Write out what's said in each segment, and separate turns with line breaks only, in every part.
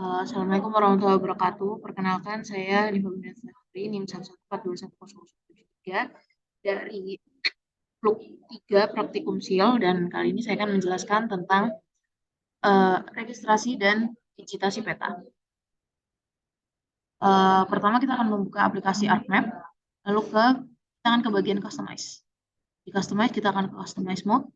Assalamualaikum warahmatullahi wabarakatuh. Perkenalkan, saya Diva Gunatsari, NIM 114210073 dari PLUK 3 Praktikum SIL, dan kali ini saya akan menjelaskan tentang registrasi dan digitasi peta. Pertama kita akan membuka aplikasi ArcMap, lalu kita akan ke bagian Customize. Di Customize kita akan ke Customize Mode,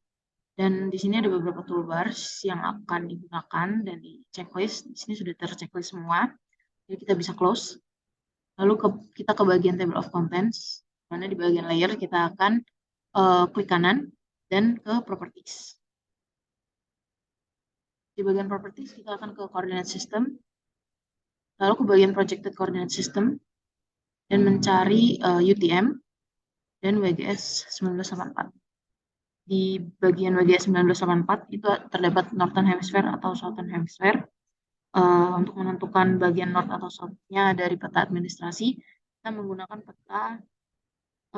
dan di sini ada beberapa toolbars yang akan digunakan, dan di checklist, di sini sudah terchecklist semua. Jadi kita bisa close. Lalu kita ke bagian table of contents, mana di bagian layer kita akan klik kanan dan ke properties. Di bagian properties kita akan ke coordinate system, lalu ke bagian projected coordinate system, dan mencari UTM dan WGS 1984. Di bagian WGS 1984 itu terdapat Northern Hemisphere atau Southern Hemisphere. Untuk menentukan bagian North atau South-nya dari peta administrasi, kita menggunakan peta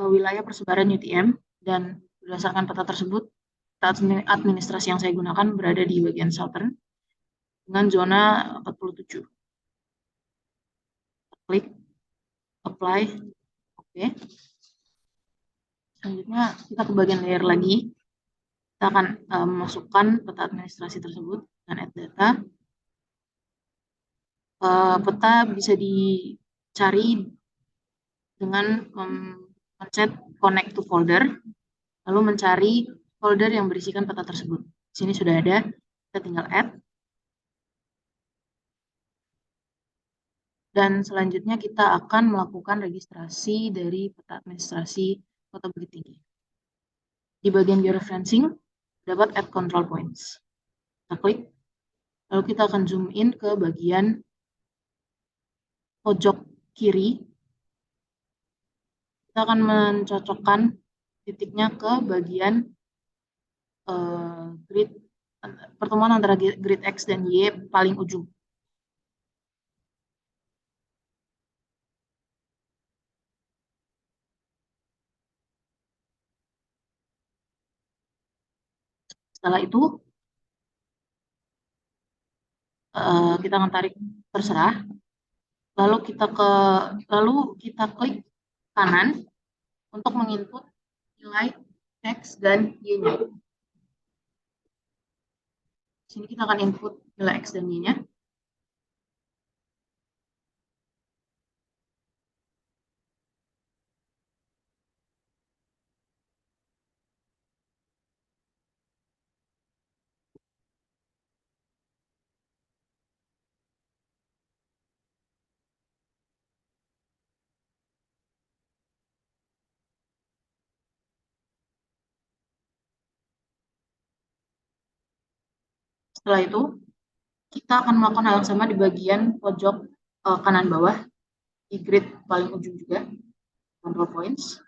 wilayah persebaran UTM, dan berdasarkan peta tersebut, peta administrasi yang saya gunakan berada di bagian Southern dengan zona 47. Klik, apply, oke. Selanjutnya kita ke bagian layer lagi. Kita akan memasukkan peta administrasi tersebut dan add data. Peta bisa dicari dengan mencet connect to folder, lalu mencari folder yang berisikan peta tersebut. Di sini sudah ada, kita tinggal add. Dan selanjutnya kita akan melakukan registrasi dari peta administrasi Kota Bukit Tinggi. Di bagian georeferencing, dapat add control points. Kita klik, lalu kita akan zoom in ke bagian pojok kiri. Kita akan mencocokkan titiknya ke bagian grid, pertemuan antara grid X dan Y paling ujung. Setelah itu, kita akan tarik terserah. Lalu kita klik kanan untuk menginput nilai X dan Y-nya. Di sini kita akan input nilai X dan Y-nya. Setelah itu, kita akan melakukan hal yang sama di bagian pojok kanan bawah, di grid paling ujung juga, control points.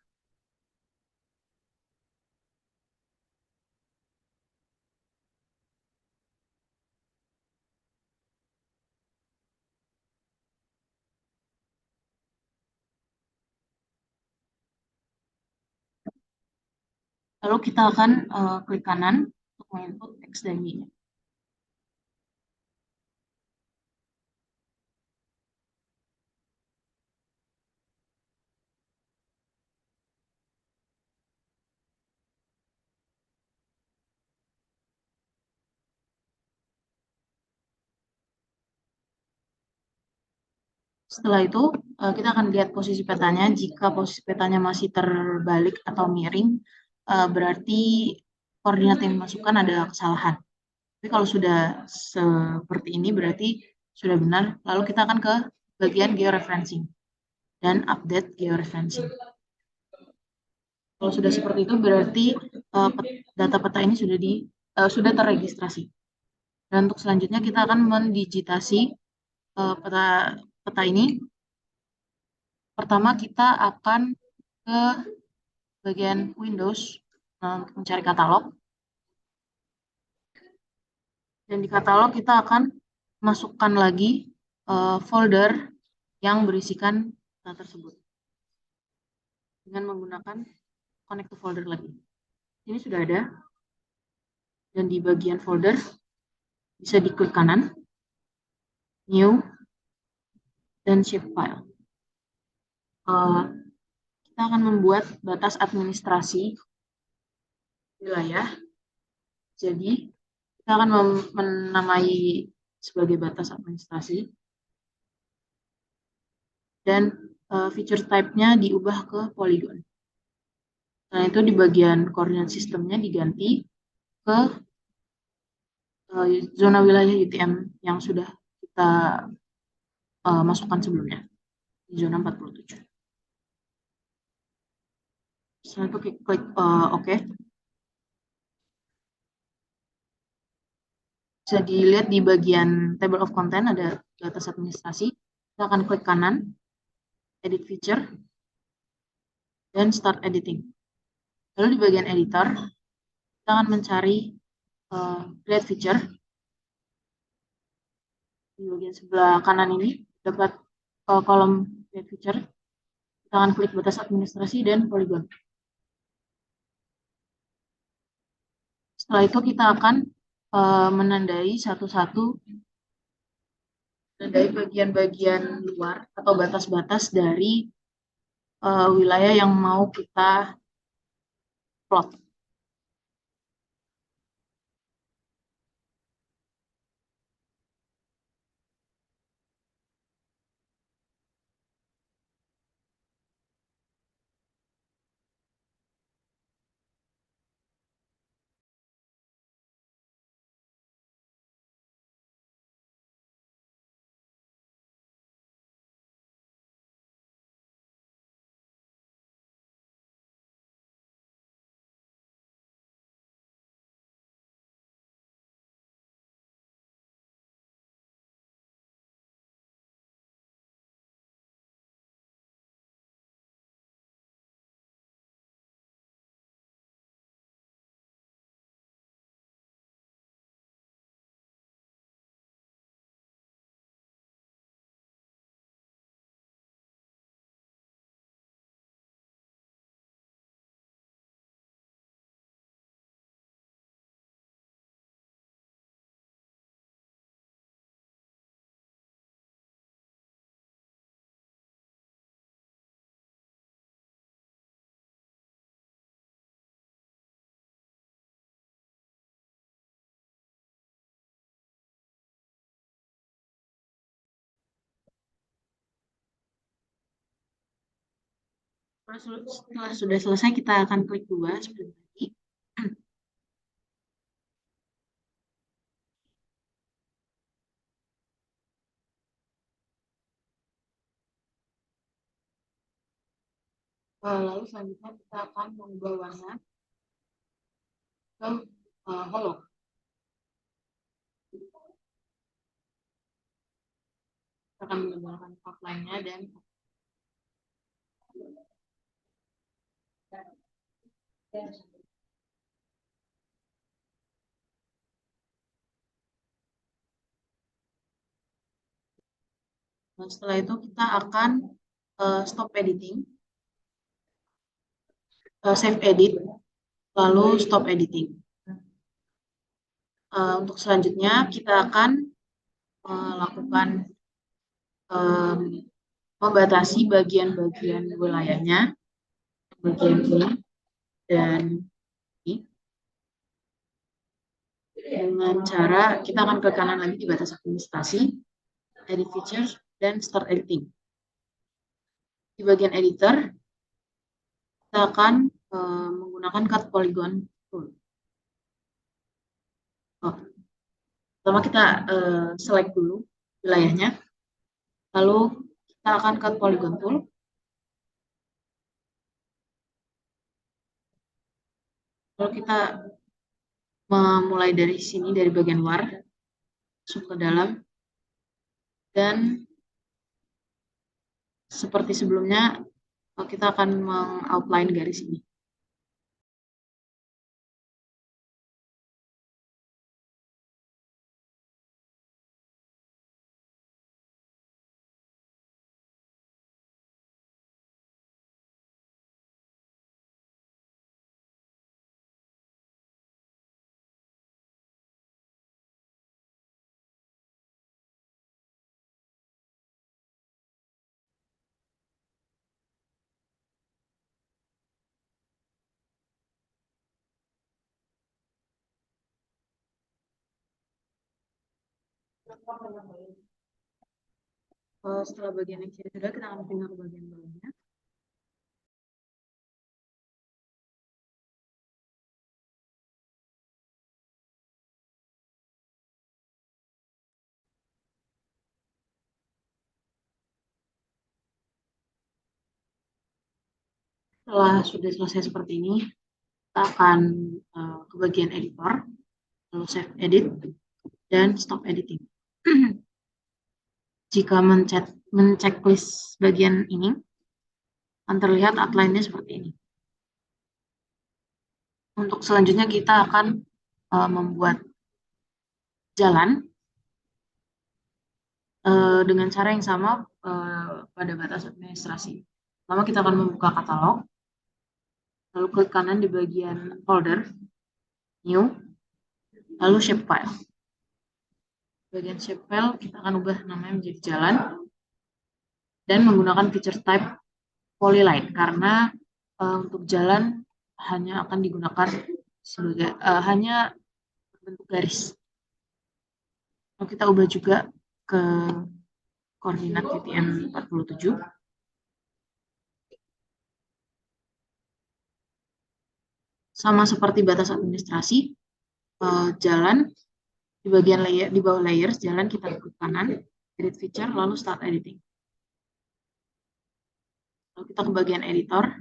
Lalu kita akan klik kanan untuk menginput X dan Y-nya. Setelah itu, kita akan lihat posisi petanya. Jika posisi petanya masih terbalik atau miring, berarti koordinat yang dimasukkan ada kesalahan. Tapi kalau sudah seperti ini, berarti sudah benar. Lalu kita akan ke bagian georeferencing dan update georeferencing. Kalau sudah seperti itu, berarti data peta ini sudah terregistrasi. Dan untuk selanjutnya, kita akan mendigitasi peta ini. Pertama, kita akan ke bagian Windows untuk mencari katalog. Dan di katalog kita akan masukkan lagi folder yang berisikan data tersebut dengan menggunakan connect to folder lagi. Ini sudah ada. Dan di bagian folder bisa diklik kanan new, dan shapefile. Kita akan membuat batas administrasi wilayah. Jadi, kita akan menamai sebagai batas administrasi. Dan feature type-nya diubah ke polygon. Nah, itu di bagian koordinat sistemnya diganti ke zona wilayah UTM yang sudah kita masukkan sebelumnya, di zona 47. Setelah itu klik OK. Bisa dilihat di bagian table of content ada batas administrasi. Kita akan klik kanan, edit feature, dan start editing. Lalu di bagian editor, kita akan mencari create feature. Di bagian sebelah kanan ini dapat kolom create feature. Kita akan klik batas administrasi dan polygon. Setelah itu kita akan menandai satu-satu, menandai bagian-bagian luar atau batas-batas dari wilayah yang mau kita plot. Setelah sudah selesai, kita akan klik 2 seperti tadi. Lalu selanjutnya kita akan mengubah warna ke hollow. Kita akan menggunakan outline-nya dan setelah itu kita akan stop editing, save edit, lalu stop editing. Untuk selanjutnya kita akan melakukan membatasi bagian-bagian wilayahnya, bagian ini dan ini, dengan cara kita akan ke kanan lagi di batas administrasi, edit features, dan start editing. Di bagian editor, kita akan menggunakan cut polygon tool. Pertama kita select dulu wilayahnya, lalu kita akan cut polygon tool. Lalu kita memulai dari sini, dari bagian luar, masuk ke dalam, dan seperti sebelumnya, kita akan meng-outline garis ini. Setelah bagian yang sudah, kita akan pindah ke bagian bawahnya. Setelah sudah selesai seperti ini, kita akan ke bagian editor, lalu save edit, dan stop editing. Jika menceklis bagian ini, akan terlihat outline-nya seperti ini. Untuk selanjutnya kita akan membuat jalan dengan cara yang sama pada batas administrasi. Pertama kita akan membuka katalog, lalu klik kanan di bagian folder, new, lalu shapefile. Bagian shapefile kita akan ubah namanya menjadi jalan dan menggunakan feature type polyline karena untuk jalan hanya akan digunakan sebagai hanya bentuk garis. Lalu kita ubah juga ke koordinat UTM 47. Sama seperti batas administrasi, jalan di bagian layer, di bawah layers, jalan kita klik kanan, edit feature, lalu start editing. Lalu kita ke bagian editor,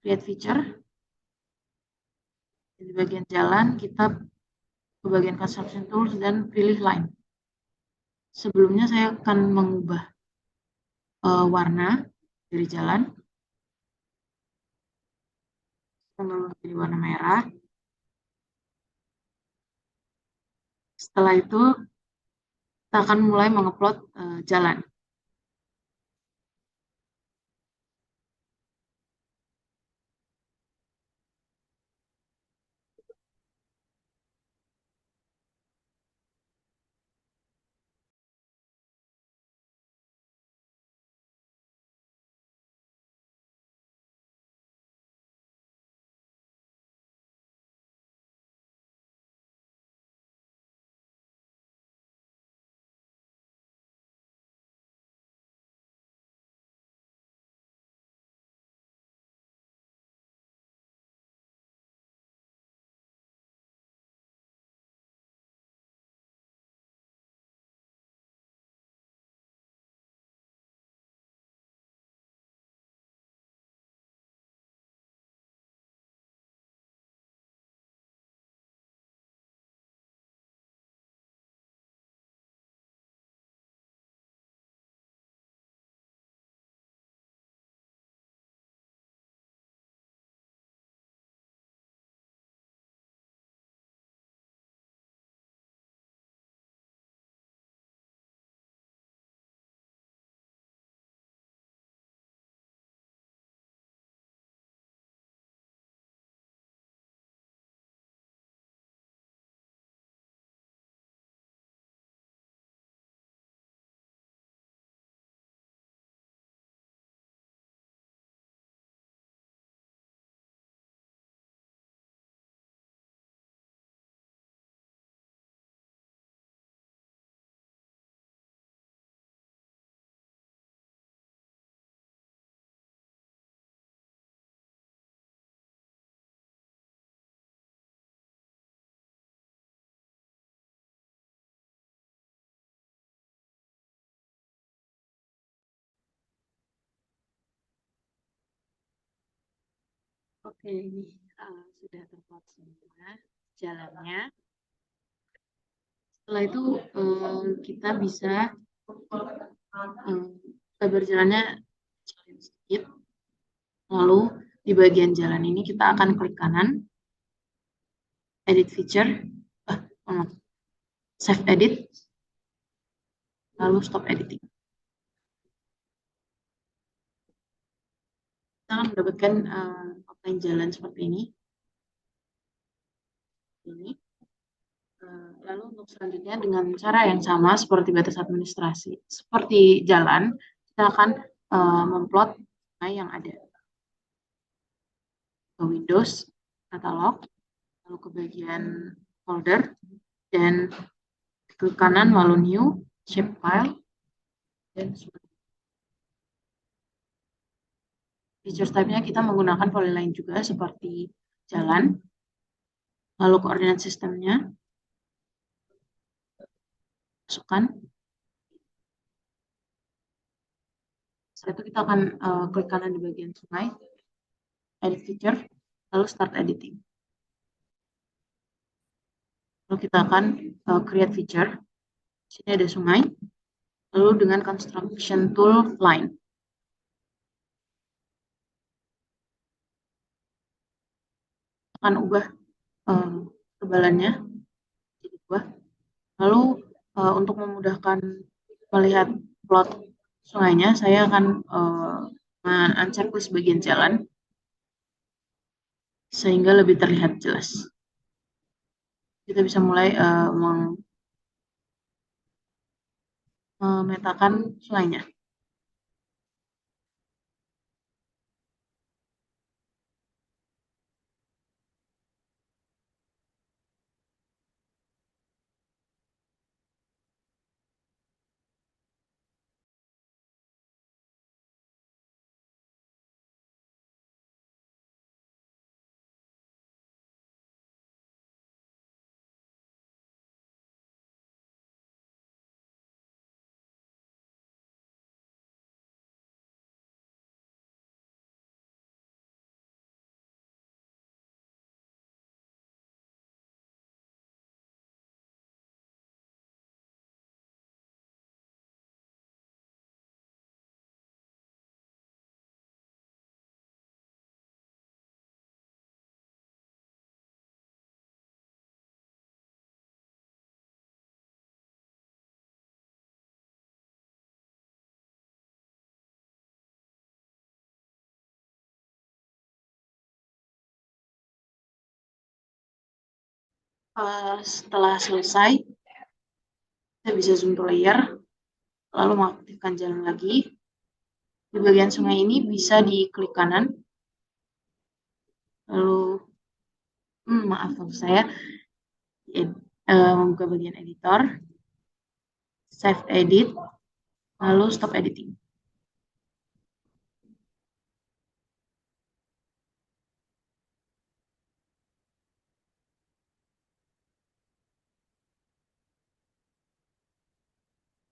create feature. Di bagian jalan, kita ke bagian construction tools dan pilih line. Sebelumnya saya akan mengubah warna dari jalan. Menjadi warna merah. Setelah itu, kita akan mulai mengupload jalan. Oke, ini sudah terplot semua jalannya. Setelah itu kita bisa lebar jalannya sedikit. Lalu di bagian jalan ini kita akan klik kanan, edit feature, save edit, lalu stop editing. Kita akan mendapatkan outline jalan seperti ini. Lalu untuk selanjutnya dengan cara yang sama seperti batas administrasi, seperti jalan, kita akan memplot yang ada. Ke Windows, katalog, lalu ke bagian folder, dan klik kanan lalu new, shapefile, dan feature type-nya kita menggunakan polyline juga seperti jalan. Lalu koordinat sistemnya, masukkan. Setelah itu kita akan klik kanan di bagian sungai, edit feature, lalu start editing. Lalu kita akan create feature. Di sini ada sungai, lalu dengan construction tool line. Akan ubah ketebalannya jadi 2. Lalu untuk memudahkan melihat plot sungainya, saya akan unchecklist bagian jalan sehingga lebih terlihat jelas. Kita bisa mulai memetakan sungainya. Setelah selesai, kita bisa zoom to layer, lalu mengaktifkan jalan lagi. Di bagian sungai ini bisa diklik kanan, lalu maaf saya membuka bagian editor, save edit, lalu stop editing.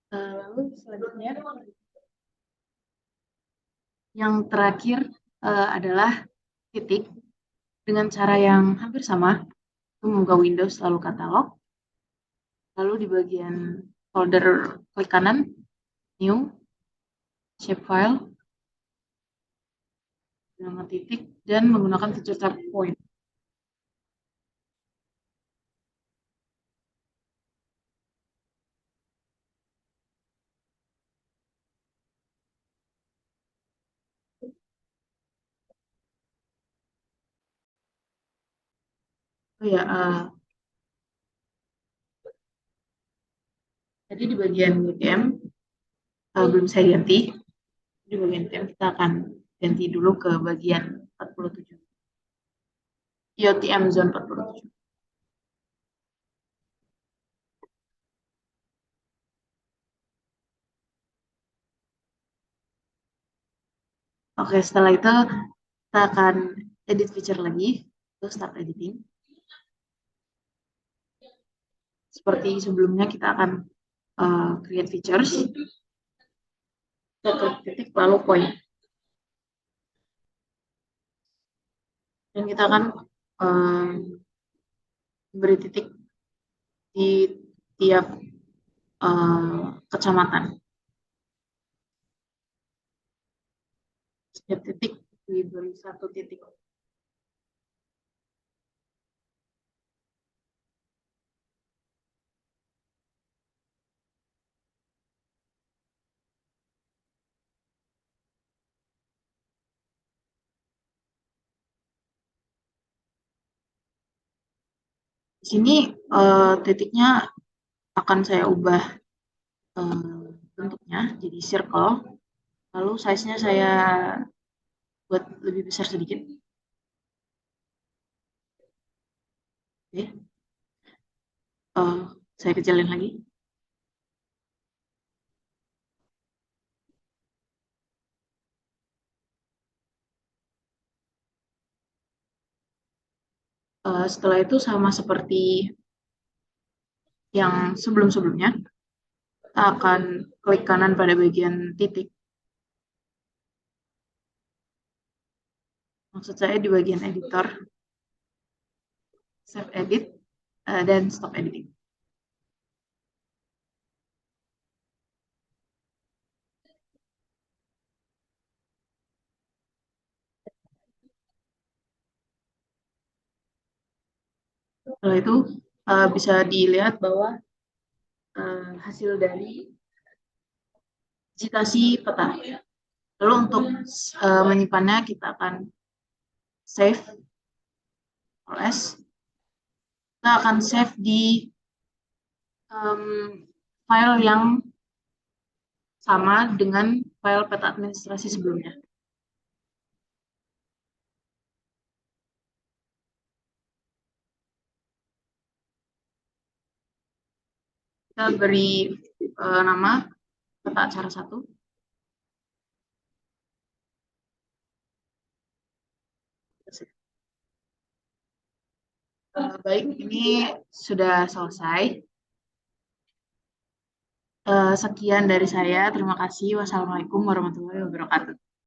Lalu selanjutnya yang terakhir adalah titik dengan cara yang hampir sama. Membuka Windows lalu katalog, lalu di bagian folder klik kanan, new, shapefile, dengan titik dan menggunakan feature type point. Oh ya, jadi di bagian UTM belum saya ganti. Di bagian UTM kita akan ganti dulu ke bagian 47. UTM zone 47. Oke, setelah itu kita akan edit feature lagi, terus start editing. Seperti sebelumnya kita akan create features, kita titik lalu point. Dan kita akan beri titik di tiap kecamatan. Setiap titik diberi 1 titik. Di sini titiknya akan saya ubah bentuknya jadi circle, lalu size-nya saya buat lebih besar sedikit. Oke. Saya kecilin lagi. Setelah itu sama seperti yang sebelum-sebelumnya, kita akan klik kanan pada bagian titik. Maksud saya di bagian editor, save edit, dan stop editing. Setelah itu bisa dilihat bahwa hasil dari digitasi peta. Lalu untuk menyimpannya kita akan save OS. Kita akan save di file yang sama dengan file peta administrasi sebelumnya. Kita beri nama peta acara 1. Baik, ini sudah selesai. Sekian dari saya. Terima kasih. Wassalamualaikum warahmatullahi wabarakatuh.